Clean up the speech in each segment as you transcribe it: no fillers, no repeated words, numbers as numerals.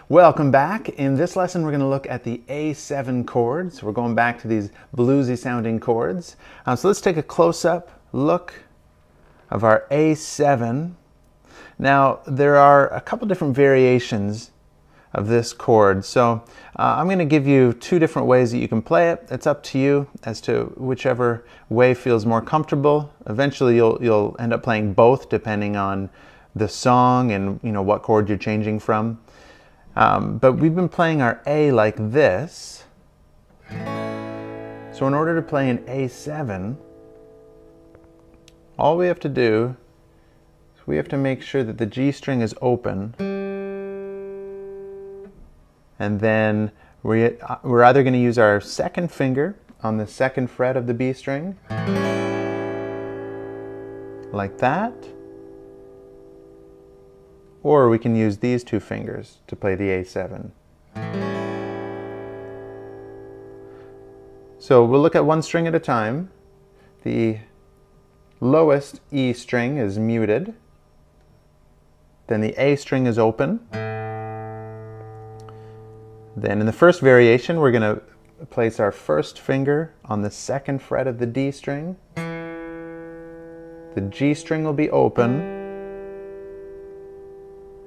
Welcome back. In this lesson we're going to look at the A7 chords. We're going back to these bluesy sounding chords. So let's take a close-up look of our A7. Now there are a couple different variations of this chord. So I'm going to give you two different ways that you can play it. It's up to you as to whichever way feels more comfortable. Eventually you'll end up playing both depending on the song and what chord you're changing from. But we've been playing our A like this. So in order to play an A7, all we have to do is we have to make sure that the G string is open. And then we're either going to use our second finger on the second fret of the B string, like that. Or we can use these two fingers to play the A7. So we'll look at one string at a time. The lowest E string is muted. Then the A string is open. Then in the first variation, we're going to place our first finger on the second fret of the D string. The G string will be open.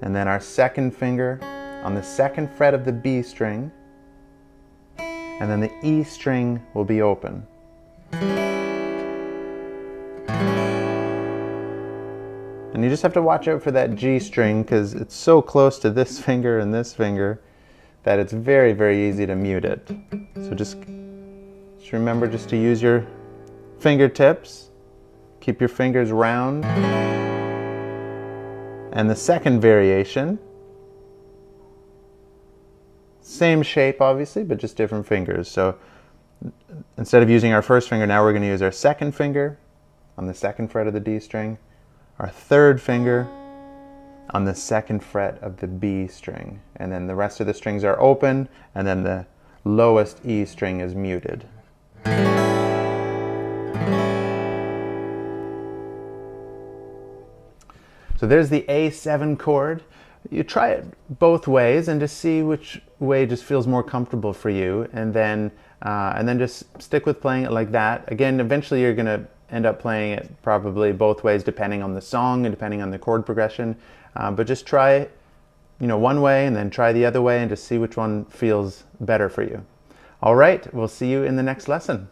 And then our second finger on the second fret of the B string, and then the E string will be open. And you just have to watch out for that G string because it's so close to this finger and this finger that it's very, very easy to mute it. So just remember just to use your fingertips, keep your fingers round. And the second variation, same shape obviously, but just different fingers. So instead of using our first finger, now we're going to use our second finger on the second fret of the D string, our third finger on the second fret of the B string. And then the rest of the strings are open, and then the lowest E string is muted. So there's the A7 chord. You try it both ways and just see which way just feels more comfortable for you, and then just stick with playing it like that. Again, eventually you're going to end up playing it probably both ways depending on the song and depending on the chord progression. But just try one way and then try the other way and just see which one feels better for you. All right, we'll see you in the next lesson.